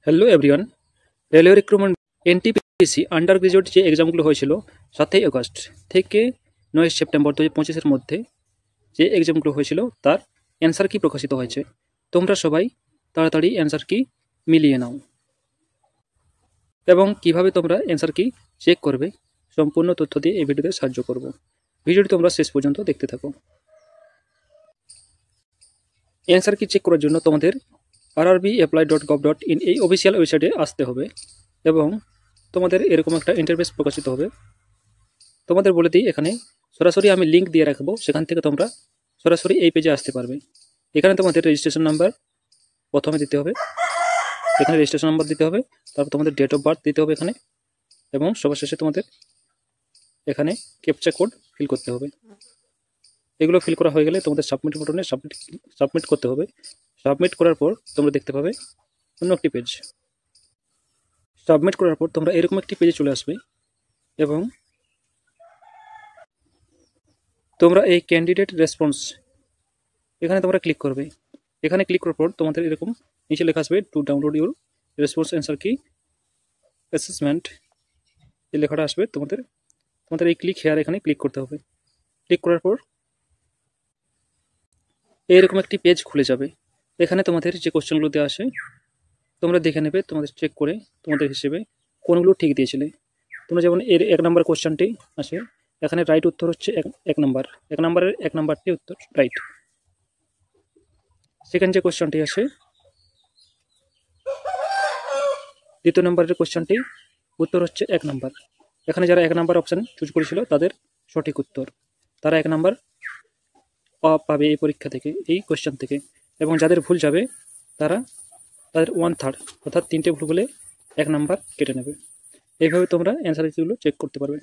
Hello everyone, railway recruitment NTPC under graduate যে এক্সামগুলো হয়েছিল 7ই August থেকে 9 সেপ্টেম্বর 2025-এর মধ্যে যে এক্সামগুলো হয়েছিল তার অ্যান্সার কি প্রকাশিত হয়েছে। তোমরা সবাই তাড়াতাড়ি অ্যান্সার কি মিলিয়ে নাও এবং কিভাবে তোমরা অ্যান্সার কি চেক করবে সম্পূর্ণ তথ্য দিয়ে এই ভিডিওতে সাহায্য করব। ভিডিওটি তোমরা শেষ পর্যন্ত দেখতে থাকো। অ্যান্সার কি চেক করার জন্য তোমাদের rrbapply.gov.in এই অফিসিয়াল ওয়েবসাইটে আসতে হবে এবং তোমাদের এরকম একটা ইন্টারফেস প্রকাশিত হবে। তোমাদের বলে দিই, এখানে সরাসরি আমি লিঙ্ক দিয়ে রাখবো, সেখান থেকে তোমরা সরাসরি এই পেজে আসতে পারবে। এখানে তোমাদের রেজিস্ট্রেশন নাম্বার প্রথমে দিতে হবে, এখানে রেজিস্ট্রেশন নাম্বার দিতে হবে, তারপর তোমাদের ডেট অফ বার্থ দিতে হবে এখানে, এবং সবার শেষে তোমাদের এখানে ক্যাপচা কোড ফিল করতে হবে। এগুলো ফিল করা হয়ে গেলে তোমাদের সাবমিট বাটনে সাবমিট করতে হবে। সাবমিট করার পর তোমরা দেখতে পাবে অন্য একটি পেজ। সাবমিট করার পর তোমরা এরকম একটি পেজে চলে আসবে এবং তোমরা এই ক্যান্ডিডেট রেসপন্স এখানে তোমরা ক্লিক করবে। এখানে ক্লিক করার পর তোমাদের এরকম নিচে লেখা আসবে to download your response answer কি অ্যাসেসমেন্ট, এই লেখাটা আসবে। তোমাদের এই ক্লিক হেয়ার এখানে ক্লিক করতে হবে। ক্লিক করার পর এইরকম একটি পেজ খুলে যাবে। এখানে তোমাদের যে কোশ্চেনগুলো দেওয়া আসে তোমরা দেখে নেবে, তোমাদের চেক করে তোমাদের হিসেবে কোনগুলো ঠিক দিয়েছিলে। তোমরা যেমন এর 1 নম্বর কোশ্চেনটি আসে, এখানে রাইট উত্তর হচ্ছে এক নাম্বারের 1 নাম্বারটি উত্তর রাইট। সেকেন্ড যে কোশ্চেনটি আসে, দ্বিতীয় নম্বরের কোশ্চেনটি উত্তর হচ্ছে 1 নাম্বার। এখানে যারা 1 নাম্বার অপশান চুজ করেছিল তাদের সঠিক উত্তর, তারা 1 নাম্বার পাবে এই পরীক্ষা থেকে, এই কোশ্চেন থেকে। এবং যাদের ভুল যাবে তাদের 1/3 অর্থাৎ 3টে ভুল হলে 1 নাম্বার কেটে নেবে। এইভাবে তোমরা অ্যান্সার কিগুলো চেক করতে পারবে।